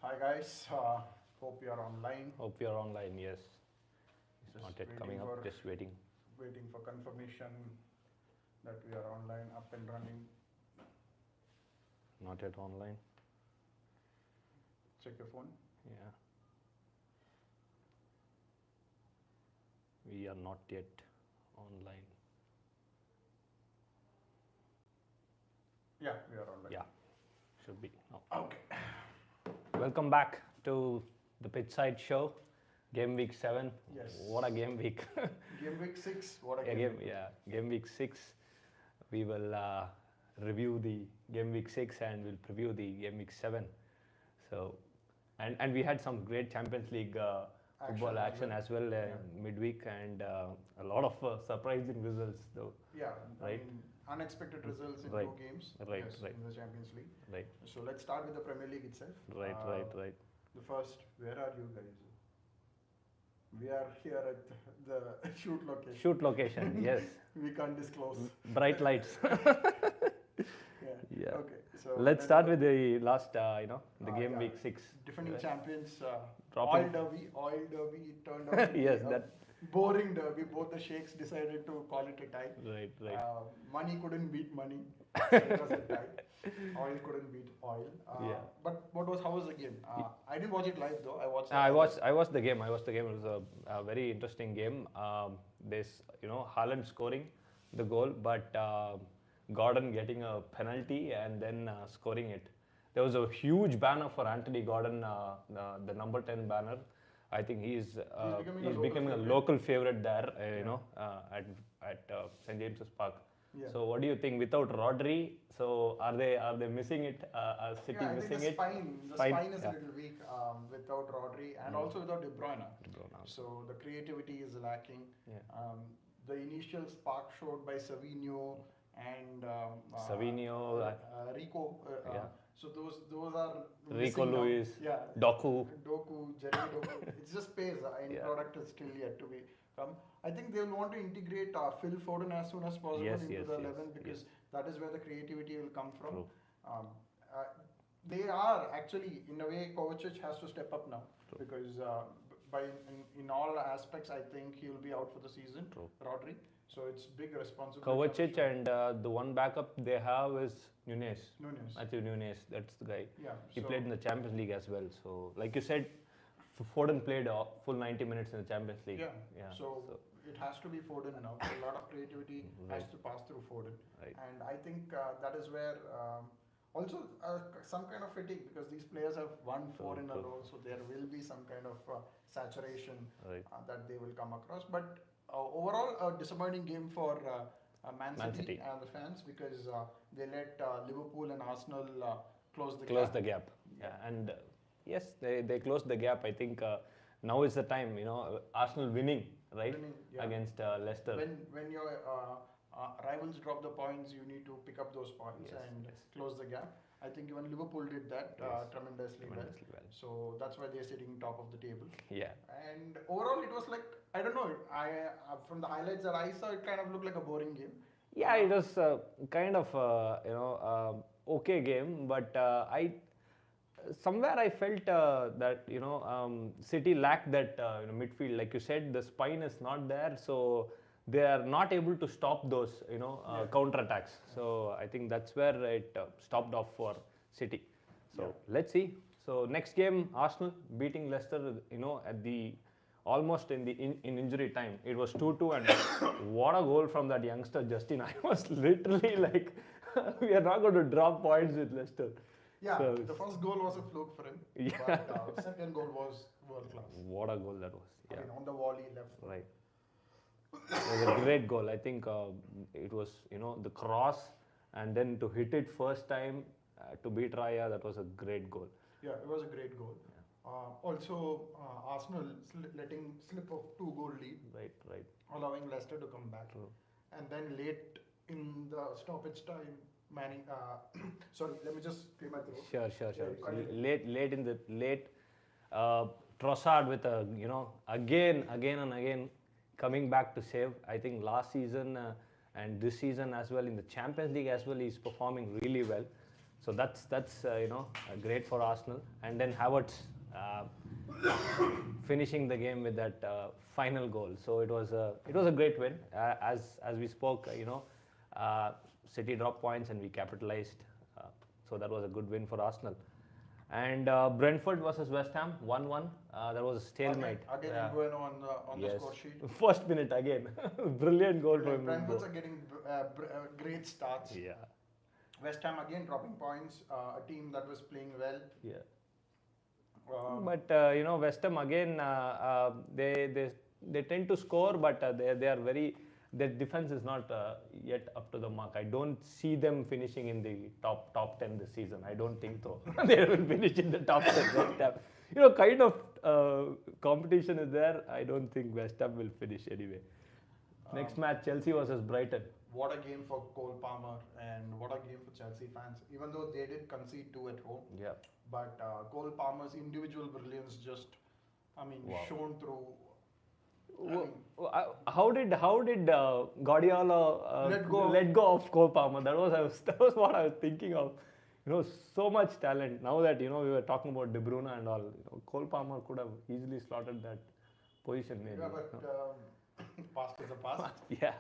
Hi guys, hope you are online. Hope you're online, yes. It's Just not yet waiting coming up, for just waiting. waiting for confirmation that we are online, up and running. Not yet online. Check your phone. Yeah. We are not yet online. Yeah, we are online. Yeah, should be now. Okay. Welcome back to the Pitchside Show, Game Week 7. Yes. What a game week. Game week 6. What a Yeah, game. Week. Game Week 6. We will review the Game Week 6 and we'll preview the Game Week 7. So, and we had some great Champions League football action as well midweek, and a lot of surprising results though. Yeah, right. I mean, unexpected results in Right. 2 games. Right, Yes, right. in the Champions League. Right. So let's start with the Premier League itself. Right. The first, where are you guys? We are here at the shoot location. Shoot location, yes. We can't disclose. Bright lights. Yeah. Okay. So Let's start with the last, the Game Week 6. Defending right? champions, Dropping- oil derby, it turned out to be Yes, a that- boring derby. Both the sheikhs decided to call it a tie. Right. Money couldn't beat money, so it was a tie. Oil couldn't beat oil. But how was the game? I didn't watch it live though. I watched. I watched the game. It was a very interesting game. This, Haaland scoring the goal, but Gordon getting a penalty and then scoring it. There was a huge banner for Anthony Gordon, the number 10 banner. I think he's becoming a local favorite there, at St James's Park. Yeah. So what do you think? Without Rodri, so are they missing it? Are City I missing think the it? spine is a little weak without Rodri and also without De Bruyne. So the creativity is lacking. Yeah. The initial spark showed by Savinho and Rico. So those are Rico missing now. Lewis, Yeah. Doku. Jeremy Doku. It's just space. End product is still yet to be come. I think they will want to integrate Phil Foden as soon as possible into the 11 because that is where the creativity will come from. True. They are actually, in a way, Kovacic has to step up now because in all aspects, I think he will be out for the season. True. Rodri. So it's big responsibility. Kovacic and the one backup they have is Nunes. Matthew Nunes, that's the guy. Yeah, he played in the Champions League as well. So, like you said, Foden played full 90 minutes in the Champions League. Yeah. So it has to be Foden now. A lot of creativity has to pass through Foden. Right. And I think that is where also some kind of fatigue because these players have won 4 in a row. So there will be some kind of saturation that they will come across. But overall, a disappointing game for Man City and the fans because they let Liverpool and Arsenal close the gap. Yeah. And yes, they closed the gap. I think now is the time. Arsenal winning against Leicester. When your rivals drop the points, you need to pick up those points and close the gap. I think even Liverpool did that tremendously well. So that's why they're sitting top of the table. Yeah. And overall, it was like, I don't know. From the highlights that I saw, it kind of looked like a boring game. Yeah, it was kind of okay game, but I felt that City lacked that midfield. Like you said, the spine is not there, so they are not able to stop those counter attacks. So I think that's where it stopped off for City. So let's see. So next game, Arsenal beating Leicester. At the almost in injury time, it was 2-2, and what a goal from that youngster Justin! I was literally like, we are not going to drop points with Leicester. Yeah, so the first goal was a fluke for him. Yeah. But the second goal was world class. What a goal that was! Yeah. I mean, on the volley left. Right. It was a great goal. I think it was the cross and then to hit it first time to beat Raya. That was a great goal. Yeah, it was a great goal. Yeah. Also, Arsenal letting slip of 2-goal lead. Right. Allowing Leicester to come back. True. And then late in the stoppage time, Manning. Sorry, let me just clear my throat. Sure. Late. Trossard with again and again coming back to save. I think last season and this season as well in the Champions League as well, he's performing really well. So that's great for Arsenal. And then Havertz finishing the game with that final goal. So it was a great win. As we spoke, City dropped points and we capitalized. So that was a good win for Arsenal. And Brentford versus West Ham, 1-1. There was a stalemate. Again, on the score sheet. First minute again. Brilliant goal from Brentford are getting great starts. Yeah. West Ham again dropping points. A team that was playing well. Yeah. But West Ham again, they tend to score, but they are very. Their defense is not yet up to the mark. I don't see them finishing in the top 10 this season. I don't think so. They will finish in the top 10. West Ham. Kind of competition is there. I don't think West Ham will finish anyway. Next match, Chelsea versus Brighton. What a game for Cole Palmer and what a game for Chelsea fans. Even though they did concede 2 at home. Yeah. But Cole Palmer's individual brilliance just, shone through. How did Guardiola let go of Cole Palmer? That was what I was thinking of. So much talent. Now that we were talking about De Bruyne and all, Cole Palmer could have easily slotted that position. Maybe. Yeah, but past is a past. Yeah.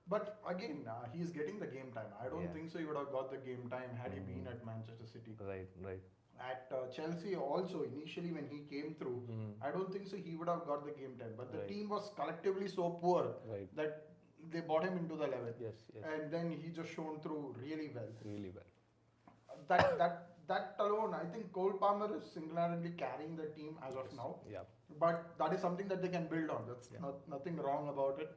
But again, he's getting the game time. I don't think so he would have got the game time had he been at Manchester City. Right. At Chelsea also, initially when he came through, I don't think so he would have got the game time. But the team was collectively so poor that they brought him into the 11. Yes. And then he just shone through really well. Really well. That alone, I think Cole Palmer is singularly carrying the team as of now. Yeah. But that is something that they can build on. That's nothing wrong about it.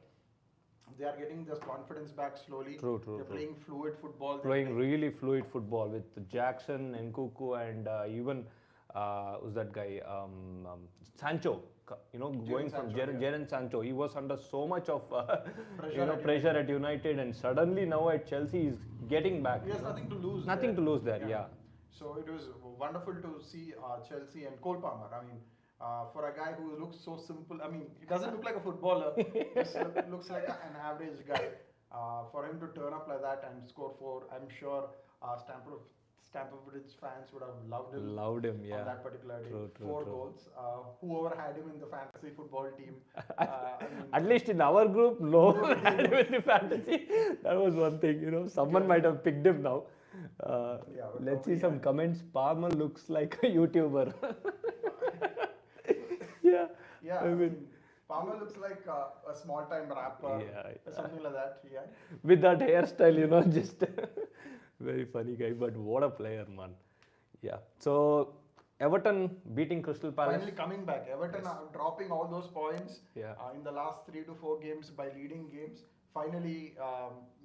They are getting their confidence back slowly. True. They're playing fluid football. Playing really fluid football with Jackson, Nkunku, and even who's that guy? Sancho. Going from Jadon Sancho. He was under so much of pressure at United, and suddenly now at Chelsea he's getting back. He has nothing to lose. Nothing to lose there. Yeah. So it was wonderful to see Chelsea and Cole Palmer. For a guy who looks so simple, he doesn't look like a footballer. He looks like an average guy. For him to turn up like that and score 4, I'm sure Stamford Bridge fans would have loved him yeah. on that particular day. True, 4 goals. Whoever had him in the fantasy football team. At least in our group, no one had him in the fantasy. That was one thing, someone might have picked him now. Let's see some comments. Palmer looks like a YouTuber. Yeah, Palmer looks like a small-time rapper, something like that. Yeah. With that hairstyle, just very funny guy. But what a player, man. Yeah. So Everton beating Crystal Palace. Finally coming back. Everton are dropping all those points in the last 3 to 4 games by leading games. Finally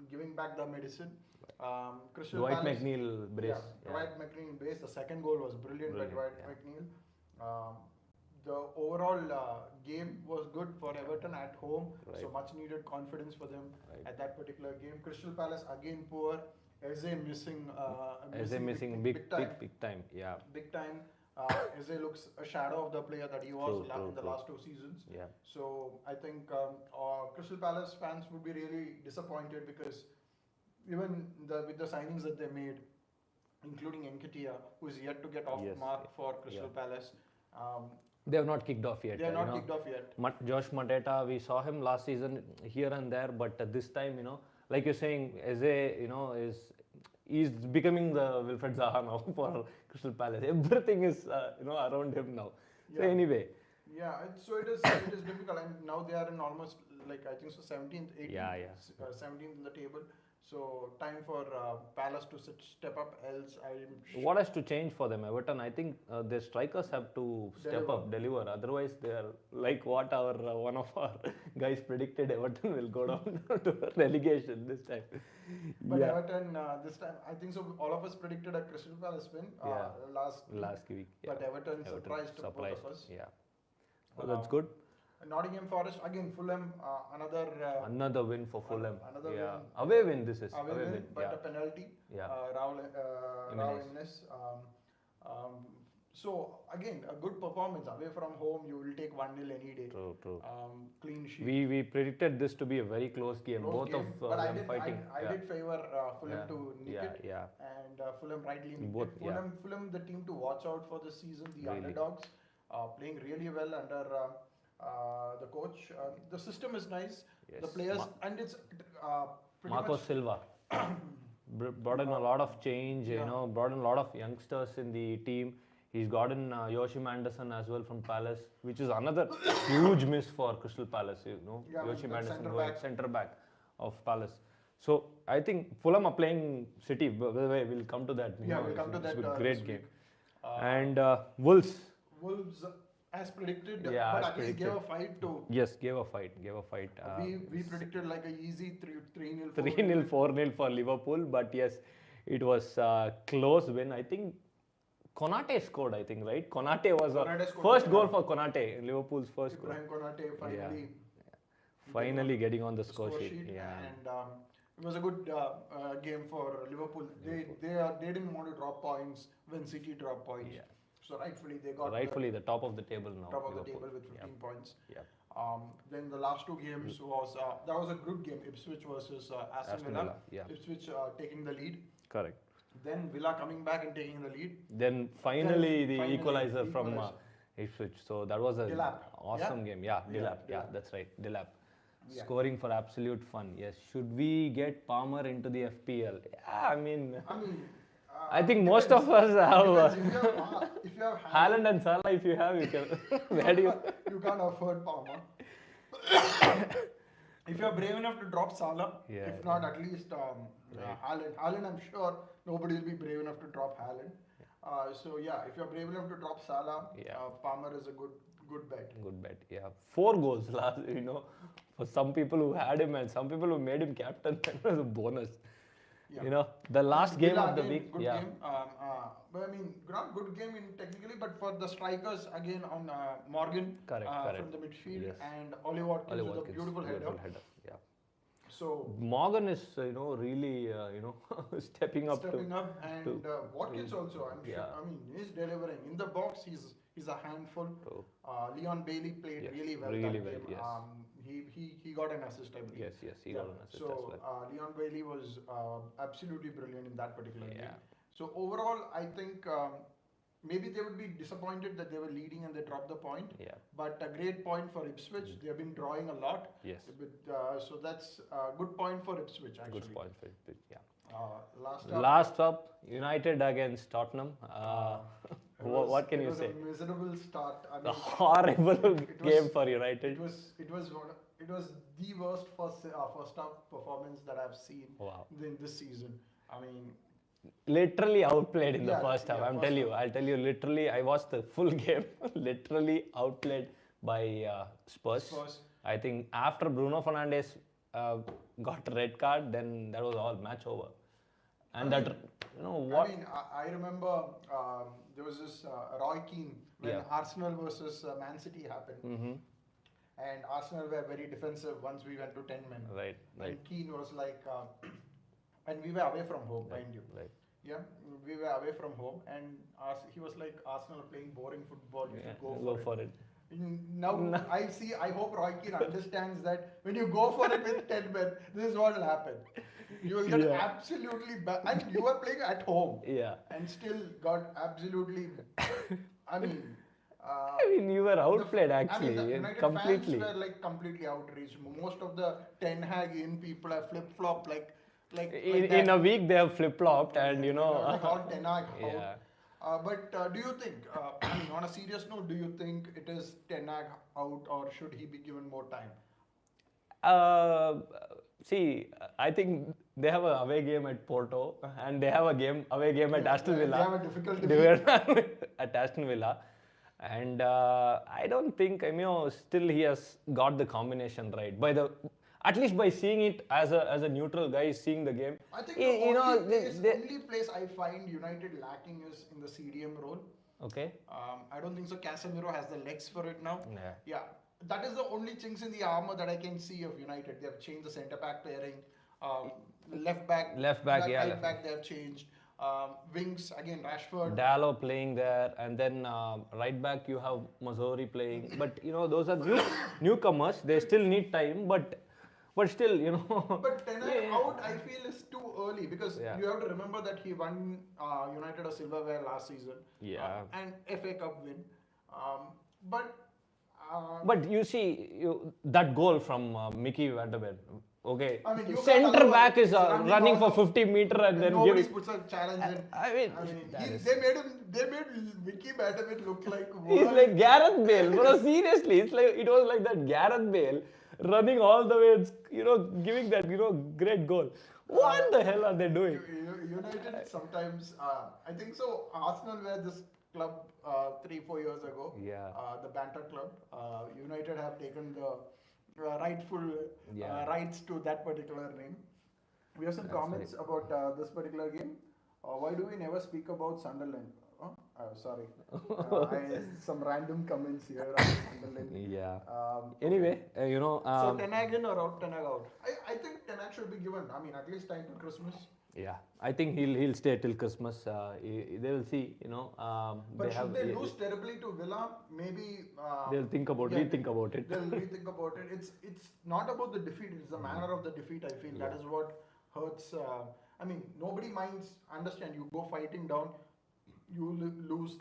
giving back the medicine. Crystal Dwight Palace, McNeil brace. Dwight McNeil brace. The second goal was brilliant by Dwight McNeil. The overall game was good for Everton at home, so much needed confidence for them at that particular game. Crystal Palace again poor. Eze missing big time. Yeah. Big time. Eze looks a shadow of the player that he was in the last 2 seasons. Yeah. So I think Crystal Palace fans would be really disappointed because even with the signings that they made, including Nketiah, who is yet to get off mark for Crystal Palace. They have not kicked off yet. They have not kicked off yet. Josh Mateta, we saw him last season here and there, but this time, like you're saying, Eze, he's becoming the Wilfred Zaha now for Crystal Palace. Everything is, around him now. So anyway. Yeah, so it is difficult, and now they are in almost I think so 17th, 18th, 17th in the table. So time for Palace to step up. Else, what has to change for them, Everton? I think their strikers have to step up, deliver. Otherwise, they are like what one of our guys predicted. Everton will go down to relegation this time. But Everton this time, I think so. All of us predicted a Crystal Palace win last week. But Everton surprised both of us. Yeah, that's good. Nottingham Forest again. Fulham another win for Fulham. Win. Away win. This is away win, but a penalty. Yeah. Raul Innes. So again, a good performance away from home. You will take 1-0 any day. True. Clean sheet. We predicted this to be a very close game. Close Both game, of but them fighting. I did favor Fulham to nick Yeah, it, yeah. and Fulham rightly nicked Both, it. Fulham, the team to watch out for this season. The Really. underdogs, playing really well under the coach. The system is nice. Yes. The players, and it's pretty Marco much Silva brought in a lot of change, Yeah. brought in a lot of youngsters in the team. He's gotten Joachim Anderson as well from Palace, which is another huge miss for Crystal Palace, Yeah, Joachim the Anderson centre going back. centre back of Palace. So I think Fulham are playing City. By the way, we'll come to that. Yeah, we'll come to that. It's a This great week. game. And Wolves, Wolves, as predicted, Yeah, but as at least gave a predicted. fight to. yes, gave a fight. We predicted like a easy 3-0. 3-0, 4-0 for Liverpool, but yes, it was a close win. I think Konate scored, right? Konate was Konate a scored, first yeah. goal for Konate, Liverpool's first goal. Ibrahim Konate finally. Finally getting on the score score sheet. sheet, Yeah. and it was a good game for Liverpool. They didn't want to drop points when City dropped points. Yeah. So rightfully they got Rightfully the top of the table now. the top of the Liverpool. table with 15 points. Yeah. Then the last two games was that was a good game. Ipswich versus Aston Aston Villa. Villa, yeah. Ipswich taking the lead. Correct. Then Villa coming back and taking the lead. Then finally the finally, equalizer from equalizer. Ipswich. So that was a Delap. awesome game. Yeah, Yeah, Delap. Yeah, Delap. that's right. Delap. Yeah. Scoring for absolute fun. Yes. Should we get Palmer into the FPL? Yeah, I mean, I think most of us have If you have Haaland and Salah. If you have, you can. Where do you? you can't afford Palmer. If you are brave enough to drop Salah, Yeah. if not at least Haaland. Haaland, I'm sure nobody will be brave enough to drop Haaland. So yeah, if you're brave enough to drop Salah, Yeah. Palmer is a good bet. Good bet. Yeah, 4 goals last. For some people who had him and some people who made him captain, that was a bonus. Yeah. The last game Villa of the again, week. Good Yeah. game. But I mean, not good game in technically, but for the strikers again on Morgan Correct. from the midfield Yes. and Oli Watkins Oli with Watkins, a beautiful header. Yeah. So Morgan is, really, stepping up. stepping up, and Watkins also. I'm sure. Yeah. I mean, he's delivering in the box. He's a handful. True. Leon Bailey played Yes, really well really that well, game. yes. He got an assist, I believe. Yes, he got an assist as So well. Leon Bailey was absolutely brilliant in that particular Yeah. game. So overall, I think maybe they would be disappointed that they were leading and they dropped the point. Yeah. But a great point for Ipswich. They have been drawing a lot. Yes. So that's a good point for Ipswich actually. Good point for it. Yeah. Last up, Last up, United against Tottenham. What can you say? It was a miserable start. I The mean, horrible game for it United. was the worst first half performance that I've seen Wow. in this season. I mean, Literally outplayed in the Yeah, first half. yeah, I'll tell you. Literally, I watched the full game. Literally outplayed by Spurs. I think after Bruno Fernandes got a red card, then that was all match over. And I that, mean, what? I mean, I remember there was this Roy Keane when Yeah. Arsenal versus Man City happened, Mm-hmm. and Arsenal were very defensive once we went to 10 men. Right. And Keane was like, and we were away from home, mind you. Right. Yeah, we were away from home, and he was like, Arsenal are playing boring football. You Yeah, should go go for it. for it. Now I hope Roy Keane understands that when you go for it with 10 men, this is what will happen. You will get absolutely and you were playing at home. Yeah. And still got absolutely. I mean. You were outplayed actually, the United completely. fans were like completely outraged. Most of the Ten Hag in people have flip flop like In a week they have flip flopped, and like all Ten Hag out. Yeah. But do you think, I mean, on a serious note, do you think it is Ten Hag out, or should he be given more time? See, I think they have an away game at Porto, and they have a away game at Aston Villa. They have a difficult defeat. At Aston Villa, and I don't think still he has got the combination right. At least by seeing it as a neutral guy seeing the game. I think the only place I find United lacking is in the CDM role. Okay. I don't think so. Casemiro has the legs for it now. Yeah. That is the only chinks in the armor that I can see of United. They have changed the centre back pairing, left back, Left back, yeah, right left back. They have changed. Wings again, Rashford. Dallo playing there, and then right back you have Mazzori playing. But those are newcomers. They still need time, but still, But Ten Hag out, I feel, is too early because you have to remember that he won United a silverware last season. Yeah. And FA Cup win. But But you see, that goal from Mickey Vanderbilt. Okay, I mean, you center back is running for 50 meter and then nobody giving. puts a challenge in. I mean, they made Vicky Vanderbilt look like he's like Gareth Bale, bro. Seriously, it was like that Gareth Bale running all the way, giving that great goal. What the hell are they doing? United sometimes, I think so. Arsenal were this club 3-4 years ago. Yeah. The banter club. United have taken the rightful rights to that particular name. We have some comments about this particular game. Why do we never speak about Sunderland? Sorry. Some random comments here on Sunderland. Yeah. Anyway, so Ten Hag in or out? Ten Hag out? I think Ten Hag should be given. I mean, at least time till Christmas. Yeah, I think he'll stay till Christmas. They will see, But should they lose terribly to Villa, maybe they'll think about rethink about it. They'll rethink about it. It's not about the defeat; it's the manner of the defeat. I feel that is what hurts. I mean, nobody minds. Understand? You go fighting down, you lose.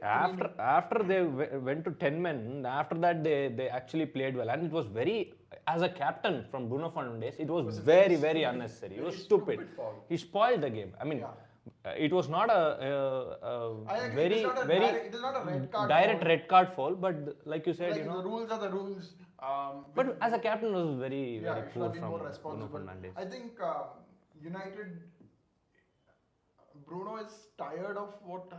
After they went to 10 men, after that they actually played well, and it was very. As a captain from Bruno Fernandes, it was very unnecessary. It was stupid. He spoiled the game. I mean, it was not a very it is not a red card direct red card fall, but like you said, the rules are the rules. But as a captain, was very poor from Bruno Fernandes. I think United. Bruno is tired of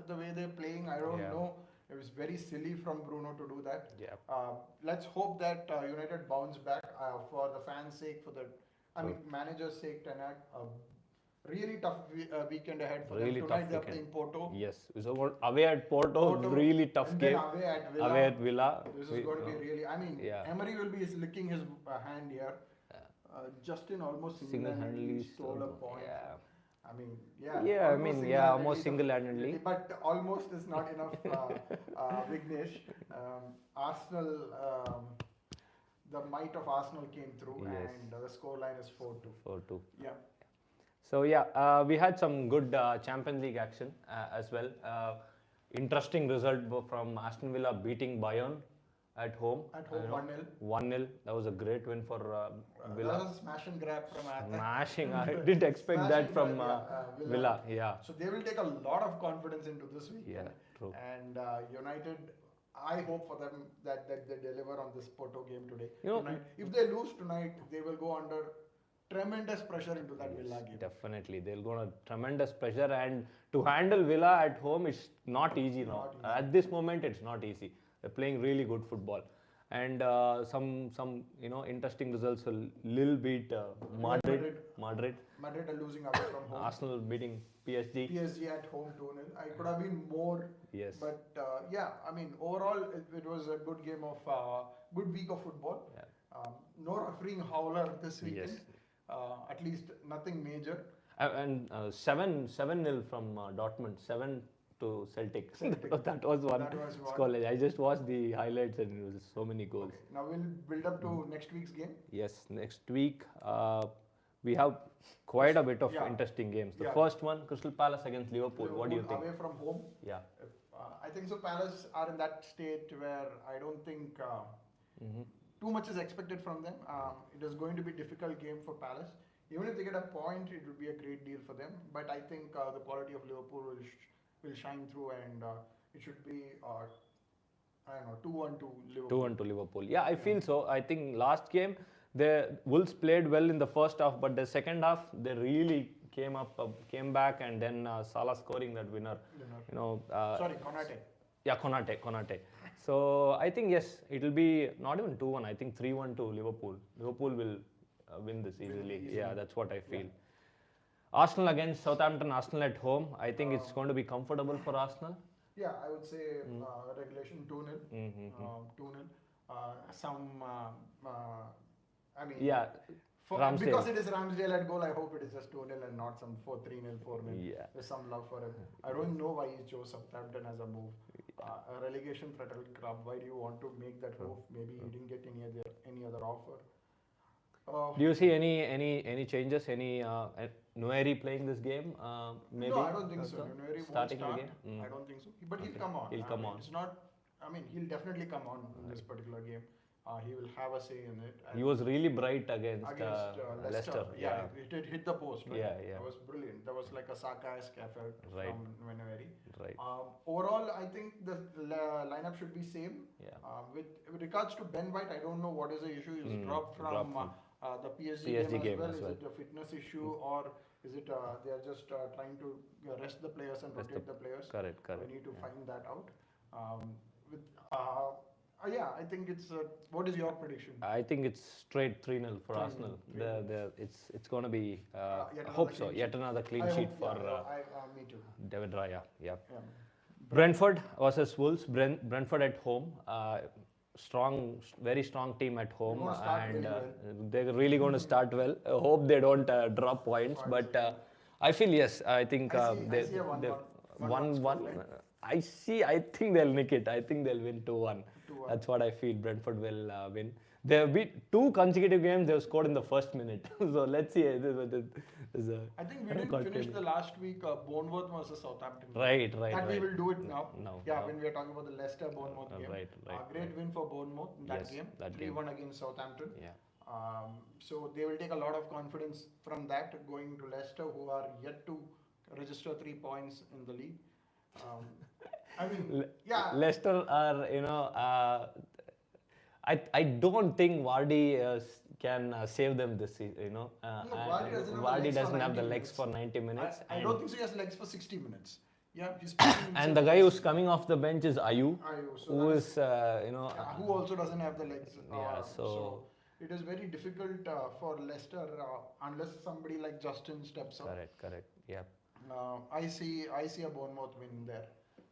the way they're playing. I don't know. It was very silly from Bruno to do that. Yeah. Let's hope that United bounce back for the fans' sake, for the manager's sake. Ten Hag, really tough weekend ahead for them. Tonight they're playing Porto. Yes, so away at Porto, really tough and game. Then away at Villa. This is going to be really. I mean, Emery will be licking his hand here. Justin almost single-handedly stole a point. Yeah. I mean, almost single-handedly. But almost is not enough, Vignesh. Arsenal, the might of Arsenal came through, and the scoreline is 4-2. 4-2. Yeah. So we had some good Champions League action as well. Interesting result from Aston Villa beating Bayern at home. At home, 1-0. 1-0. That was a great win for Villa. That was a smash and grab from Smashing. I didn't expect that from Villa. Yeah. So they will take a lot of confidence into this week. Yeah, true. And United, I hope for them that they deliver on this Porto game today. Tonight. If they lose tonight, they will go under tremendous pressure into that Villa game. Definitely. They'll go under tremendous pressure, and to handle Villa at home, it's not easy now. At this moment, it's not easy. They're playing really good football, and some interesting results. Lille beat Madrid. Madrid are losing away from home. Arsenal beating PSG. PSG at home 2-0. I could have been more. Yes. But I mean, overall, it was a good game of good week of football. Yeah. No refereeing howler this weekend. Yes. At least nothing major. And 7-0 from Dortmund. 7 to Celtic. that was one score. I just watched the highlights and it was so many goals. Okay. Now we'll build up to next week's game. Yes, next week we have quite a bit of interesting games. The first one, Crystal Palace against Liverpool. What do you think? Away from home. Yeah. I think so. Palace are in that state where I don't think too much is expected from them. It is going to be a difficult game for Palace. Even if they get a point, it would be a great deal for them. But I think the quality of Liverpool will shine through, and it should be 2-1 to Liverpool. 2-1 to Liverpool. Yeah, I feel so. I think last game the Wolves played well in the first half, but the second half they really came back, and then Salah scoring that winner. Konate. Yeah, Konate. So I think yes, it will be not even 2-1. I think 3-1 to Liverpool. Liverpool will win this easily. Yeah, that's what I feel. Yeah. Arsenal against Southampton. Arsenal at home. I think it's going to be comfortable for Arsenal. Yeah, I would say regulation 2-0. 2-0. Because it is Ramsdale at goal, I hope it is just 2-0 and not some 3-0, 4-0. Yeah. With some love for him. I don't know why he chose Southampton as a move. A relegation threatened club. Why do you want to make that move? Maybe he didn't get any other offer. Do you see any changes? Any Noeri playing this game? Maybe. No, I don't think so. Noeri won't start. The game? I don't think so. But he'll come on. He'll come on. It's not. I mean, he'll definitely come on in this particular game. He will have a say in it. He was really bright against Leicester. Yeah, it hit the post. Right? Yeah. That was brilliant. That was like a Saka-esque effort from Noeri. Right. Overall, I think the lineup should be same. Yeah. With regards to Ben White, I don't know what is the issue. He's dropped from the PSG game as well. Is it a fitness issue or is it they are just trying to rest the players and rotate the players? Correct. We need to find that out. I think it's. What is your prediction? I think it's straight 3-0 for Arsenal. It's going to be. I hope so. Yet another clean sheet for me too. David Raya. Yeah. Brentford versus Wolves. Brentford at home. Very strong team at home, and they're really going to start well. I hope they don't drop points, but I feel yes. I think they 1-1. I think they'll nick it. I think they'll win 2-1. That's what I feel. Brentford will win. They have beat 2 consecutive games. They've scored in the first minute. So let's see. I think we didn't finish the last week Bournemouth versus Southampton. Right. We will do it now. No. When we are talking about the Leicester Bournemouth game. Great win for Bournemouth in that game. 3-1 against Southampton. Yeah. So they will take a lot of confidence from that going to Leicester, who are yet to register 3 points in the league. Leicester are, I don't think Vardy can save them this season. Vardy doesn't have the legs for 90 minutes. I don't think so. He has legs for 60 minutes. Yeah, he's and the guy who's coming off the bench is Ayew, who is who also doesn't have the legs. So it is very difficult for Leicester unless somebody like Justin steps up. Correct. Yeah. I see a Bournemouth win there.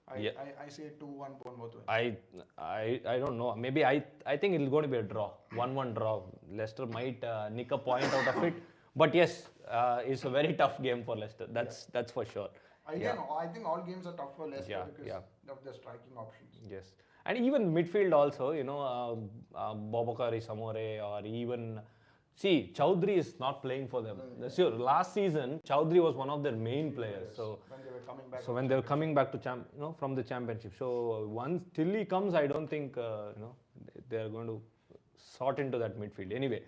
I say 2-1 Bournemouth win. I don't know. Maybe I think it's going to be a draw. 1-1 draw. Leicester might nick a point out of it. But yes, it's a very tough game for Leicester. That's for sure. I think all games are tough for Leicester because of their striking options. Yes. And even midfield also, Bobakari Samore or even... See, Chowdhury is not playing for them. Sure, last season, Chowdhury was one of their main players. So when they were coming back to from the championship. So once till he comes, I don't think they are going to sort into that midfield. Anyway,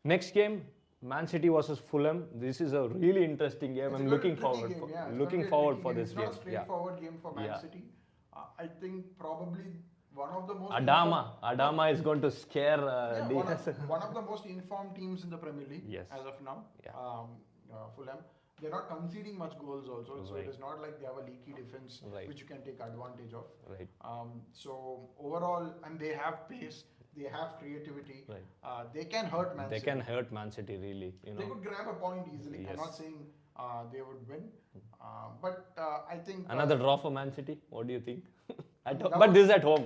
next game, Man City versus Fulham. This is a really interesting game. I'm looking forward for this game. It's not a straightforward game for Man City. I think probably one of the most Adama is going to scare one of the most informed teams in the Premier League as of now. Fulham. They're not conceding much goals also, so it is not like they have a leaky defense which you can take advantage of. Right. So overall, and they have pace, they have creativity. Right. They can hurt Man City. They can hurt Man City really. They could grab a point easily. I'm not saying they would win, but I think another draw for Man City. What do you think? But this is at home.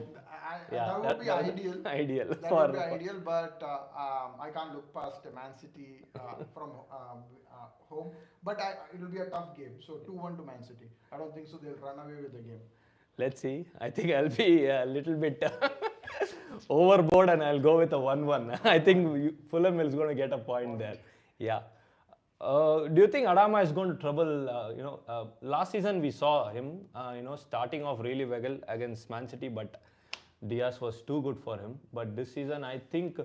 That would be ideal. That would be ideal, but I can't look past Man City from home. But it will be a tough game. So 2-1 to Man City. I don't think so. They'll run away with the game. Let's see. I think I'll be a little bit overboard and I'll go with a 1-1. I think Fulham is going to get a point there. Yeah. Do you think Adama is going to trouble? Last season we saw him, starting off really well against Man City, but Diaz was too good for him. But this season, I think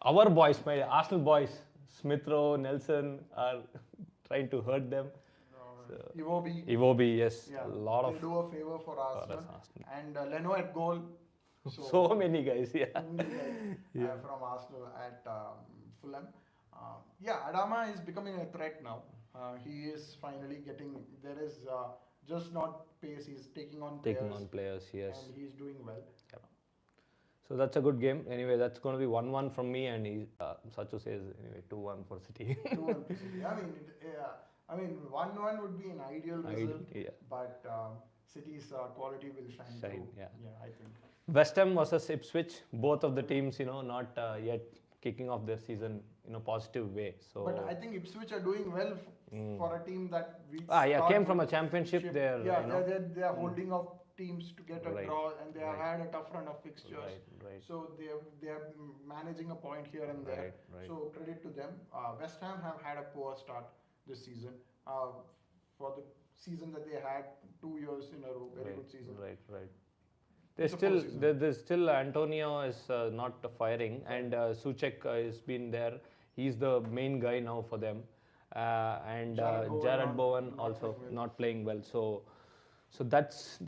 our boys, my Arsenal boys, Smith Rowe, Nelson, are trying to hurt them. Iwobi, yes, a lot of. They do a favor for Arsenal. And Leno at goal. So many guys, from Arsenal at Fulham. Adama is becoming a threat now. He is finally getting. There is just not pace. He's taking on players. Yes. And he's doing well. Yeah. So that's a good game. Anyway, that's going to be 1-1 from me, and Sachu says anyway 2-1 for City. 2-1 for City. I mean, 1-1 would be an ideal result. But City's quality will shine through. Yeah, I think. West Ham versus Ipswich. Both of the teams, not yet kicking off their season positive way. So. But I think Ipswich are doing well for a team that we came from a championship. They're they are holding off teams to get a draw, and they have had a tough run of fixtures. So they are managing a point here and there. So credit to them. West Ham have had a poor start this season. For the season that they had 2 years in a row, very good season. There's still Antonio is not firing, and Souček has been there. He's the main guy now for them, and Jared Bowen also not playing well. So this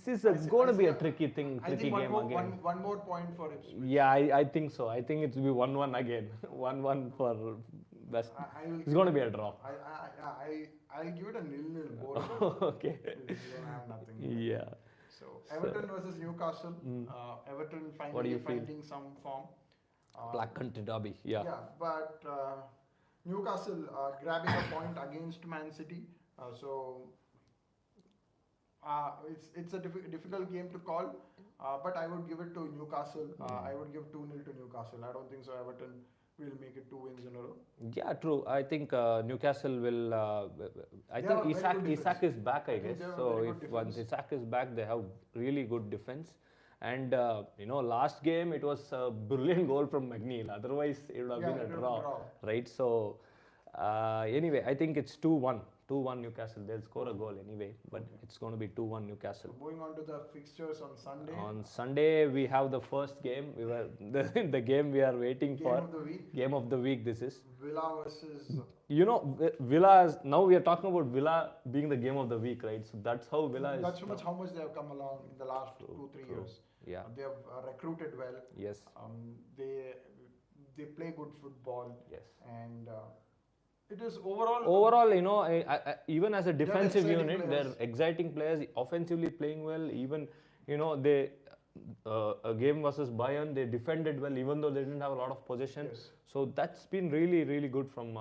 is going to be a tricky game again. One more point for Ipswich. Yeah, I think so. I think it will be 1-1 again. 1-1 for West. It's going to be a draw. I'll give it a 0-0 board. Okay. We don't have nothing. Yeah. So Everton versus Newcastle. Everton finally finding some form. Black Country Derby. Yeah. Yeah, but Newcastle grabbing a point against Man City. It's a difficult game to call, but I would give it to Newcastle. I would give 2-0 to Newcastle. I don't think so Everton will make it 2 wins in a row. Yeah, true. I think Newcastle will. I think Isak is back, I guess. So if once Isak is back, they have really good defense. And last game it was a brilliant goal from McNeil. Otherwise, it would have been a draw, right? So anyway, I think it's 2-1. 2-1 Newcastle. They'll score a goal anyway, but it's going to be 2-1 Newcastle. So going on to the fixtures on Sunday. On Sunday, we have the first game. We were the game we are waiting for. Game of the week. Game of the week. This is Villa versus. Villa is now we are talking about Villa being the game of the week, right? So that's how Villa is. That's how much they have come along in the last 2-3 years. Yeah. They have recruited well. Yes. They play good football. Yes. And. It is overall. Even as a defensive unit, they're exciting players. Offensively playing well. Even they a game versus Bayern, they defended well, even though they didn't have a lot of possession. Yes. So that's been really, really good from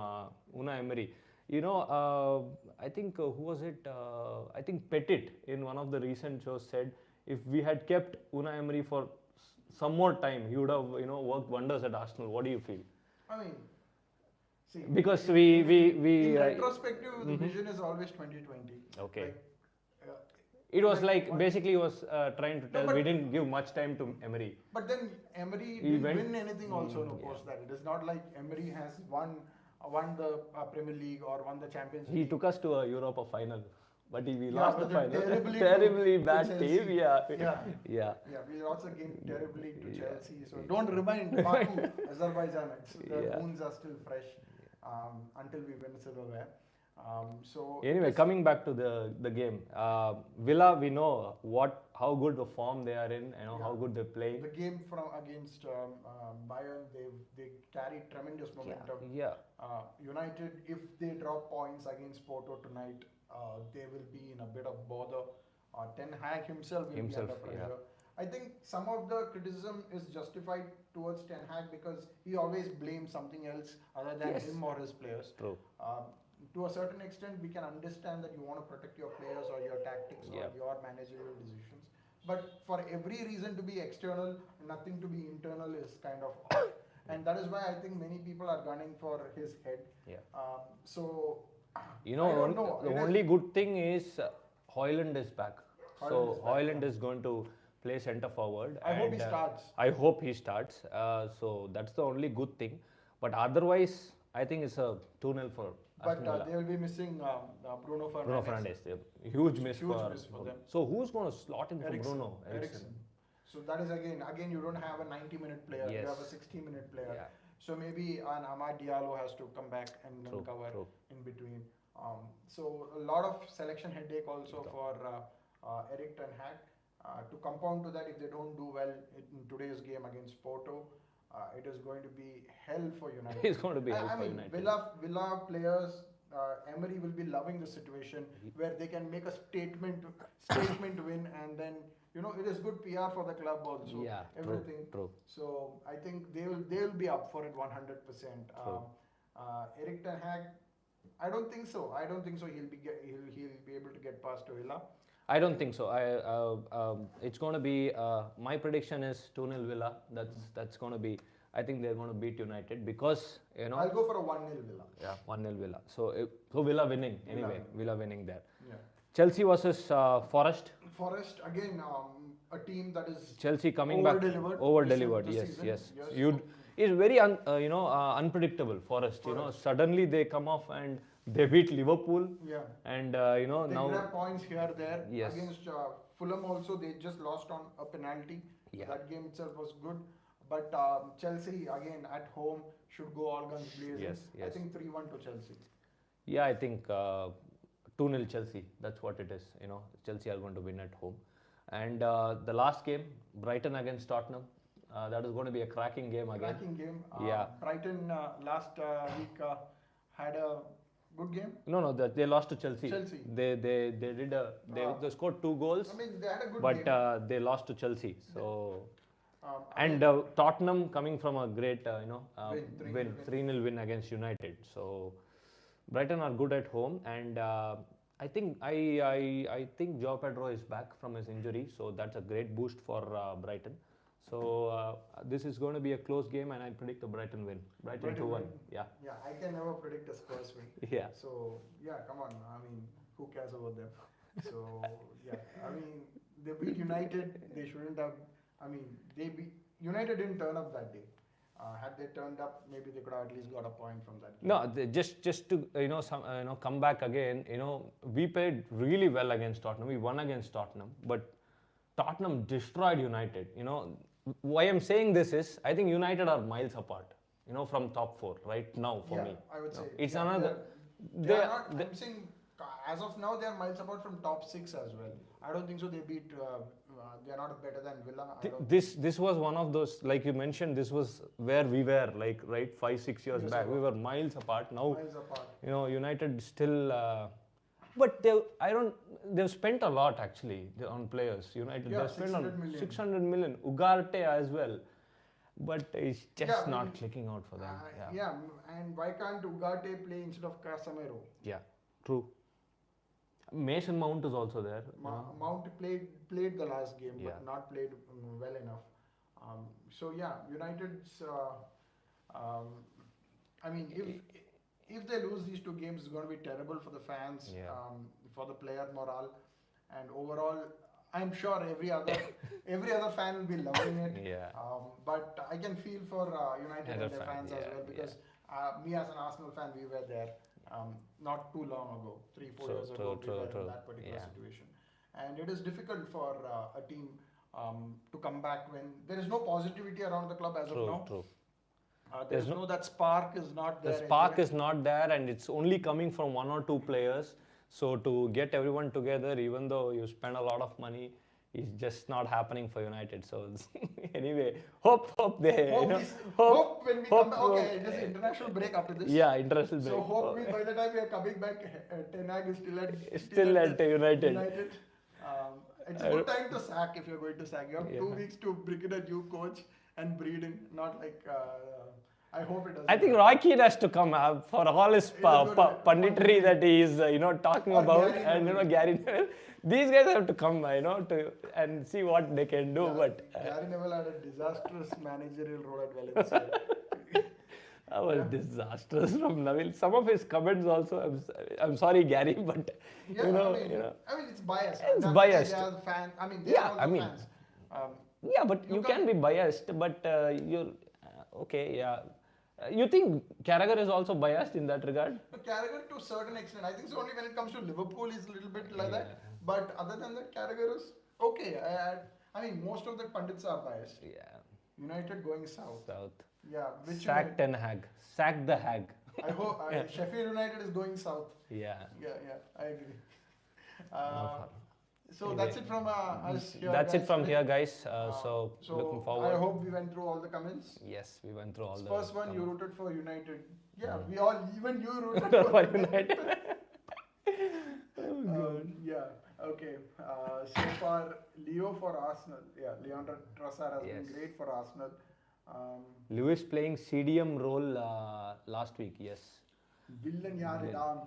Unai Emery. I think who was it? I think Petit in one of the recent shows said if we had kept Unai Emery for some more time, he would have worked wonders at Arsenal. What do you feel? I mean. See, because in retrospective, the vision is always 2020. Okay. It was basically he was trying to tell we didn't give much time to Emery. But then Emery didn't win anything also post that. It is not like Emery has won the Premier League or won the Champions League. He took us to a Europa final. But we lost the final. Terribly bad team. Yeah, we lost the game terribly to Chelsea. So don't remind Baku, Azerbaijan. The wounds are still fresh. Until we win silverware. Anyway, coming back to the game, Villa, we know how good the form they are in, how good they play. The game against Bayern, they carry tremendous momentum. Yeah. United, if they drop points against Porto tonight, they will be in a bit of bother. Ten Hag himself will be under pressure. Yeah. I think some of the criticism is justified towards Ten Hag because he always blames something else other than him or his players. True. To a certain extent, we can understand that you want to protect your players or your tactics or your managerial decisions. But for every reason to be external, nothing to be internal is kind of off. And that is why I think many people are gunning for his head. Yeah. The only good thing is Højlund is back. Højlund is going to play centre forward. I hope he starts. I hope he starts. So that's the only good thing. But otherwise, I think it's a 2-0 for Aston Villa. They will be missing Bruno Fernandes. Bruno Fernandes, huge miss for them. So who's going to slot in for Bruno? Eriksen. So that is again you don't have a 90-minute player. You have a 60-minute player. Yeah. So maybe an Amad Diallo has to come back and cover in between. So a lot of selection headache also for Erik ten Hag. To compound to that, if they don't do well in today's game against Porto, it is going to be hell for United. It's going to be hell for United. Villa players, Emery will be loving the situation where they can make a statement win, and then it is good PR for the club also. Yeah, everything. True. So I think they will be up for it 100%. Erik ten Hag, I don't think so. He'll be able to get past Villa. I don't think so. It's going to be my prediction is 2-0 Villa. That's going to be I think they're going to beat United because, you know. I'll go for a 1-0 Villa. Yeah, 1-0 Villa. So Villa winning anyway. Villa winning there. Yeah. Chelsea versus Forest. Forest again, a team that is Chelsea coming back over-delivered. Yes. It's very unpredictable. Forest. You know, suddenly they come off and they beat Liverpool. Yeah. And they now grab points here there. Yes. Against Fulham also, they just lost on a penalty. Yeah. That game itself was good. But Chelsea again at home should go all guns blazing. Yes. I think 3-1 to Chelsea. Yeah, I think 2-0 Chelsea. That's what it is. You know, Chelsea are going to win at home. And the last game, Brighton against Tottenham. That is going to be a cracking game again. Cracking game. Yeah. Brighton last week had a good game. No, they lost to Chelsea. They scored 2 goals. I mean, they had a good but game. They lost to Chelsea. So. And Tottenham coming from a great, win, 3-0 win against United. So Brighton are good at home, and I think João Pedro is back from his injury, so that's a great boost for Brighton. So this is going to be a close game, and I predict a Brighton win. Brighton 2-1. Yeah. Yeah, I can never predict a Spurs win. Yeah. So yeah, come on. I mean, who cares about them? So yeah, I mean, they beat United. They shouldn't have. I mean, United didn't turn up that day. Had they turned up, maybe they could have at least got a point from that game. No, just to come back again. We played really well against Tottenham. We won against Tottenham, but Tottenham destroyed United. Why I'm saying this is, I think United are miles apart. From top 4 right now for me. I would say it's another. I'm saying as of now they are miles apart from top 6 as well. I don't think so. They beat. They are not better than Villa. This was one of those, like you mentioned, this was where we were, like, right, 5-6 years back. We were miles apart. Now, United still, but they've spent a lot actually on players. United, they've spent on 600 million. Ugarte as well. But it's just not clicking out for them. And why can't Ugarte play instead of Casemiro? Yeah, true. Mason Mount is also there. Mount played the last game, but not played well enough. United's. I mean, if they lose these 2 games, it's going to be terrible for the fans, for the player morale, and overall, I'm sure every other fan will be loving it. Yeah. But I can feel for United and their fans as well, because me as an Arsenal fan, we were there. Not too long ago, 3-4 years ago, we were in that particular situation. And it is difficult for a team to come back when there is no positivity around the club as of now. True. There's no that spark is not there. The spark is not there, and it's only coming from 1 or 2 players. So to get everyone together, even though you spend a lot of money, is just not happening for United. So anyway, hope they hope when we come back. Okay, it is international break after this. Yeah, international break. So hope by the time we are coming back, Ten Hag is still at United. It's a good time to sack if you're going to sack. You have 2 weeks to bring in a new coach and breed in. Not like I hope it doesn't. I think Roy Keane has to come for all his punditry that he is talking about, and Gary Neville. These guys have to come, and see what they can do. But Gary Neville had a disastrous managerial role at Valencia. That was disastrous from Neville. Some of his comments also. I'm sorry, Gary, but I mean, it's biased. It's biased. They are fans. I mean, they are also fans. But you can be biased. But you're okay. Yeah. You think Carragher is also biased in that regard? Carragher to a certain extent. I think so only when it comes to Liverpool he's a little bit like that. But other than that, Carragher is okay. I mean, most of the pundits are biased. Yeah. United going south. Yeah. Sack Ten Hag. Sack the Hag. I hope Sheffield United is going south. Yeah. I agree. So that's it from us here. That's it from here, guys. So looking forward. I hope we went through all the comments. Yes, we went through all the. First one, you rooted for United. Yeah, we all, even you rooted for United. Oh God. Okay. So far, Leo for Arsenal. Yeah, Leandro Trossard has been great for Arsenal. Lewis playing CDM role last week. Yes. Villain yaar down.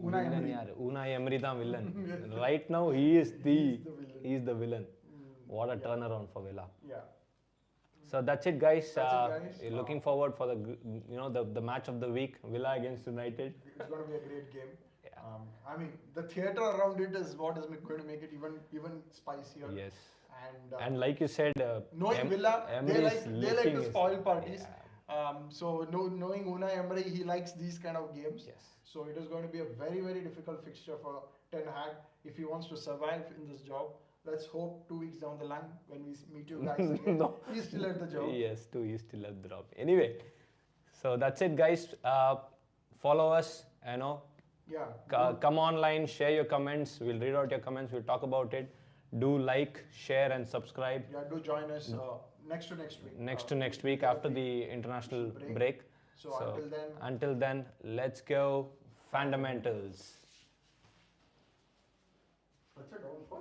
Unai Emery the villain. Right now he is the villain. What a turnaround for Villa. Yeah. So that's it, guys. That's it, guys. Looking forward for the match of the week, Villa against United. It's going to be a great game. Yeah. I mean, the theatre around it is what is going to make it even spicier. Yes. And like you said, knowing Villa, they like to spoil parties. Yeah. So knowing Unai Emery, he likes these kind of games. Yes. So it is going to be a very, very difficult fixture for Ten Hag if he wants to survive in this job. Let's hope 2 weeks down the line when we meet you guys again, No. he's still at the job. Yes, he's still at the job. Anyway, so that's it, guys. Follow us. Yeah. Come online, share your comments. We'll read out your comments. We'll talk about it. Do like, share, and subscribe. Yeah, do join us next to next week. Next week after the international break. So until then, let's go fundamentals. That's it all for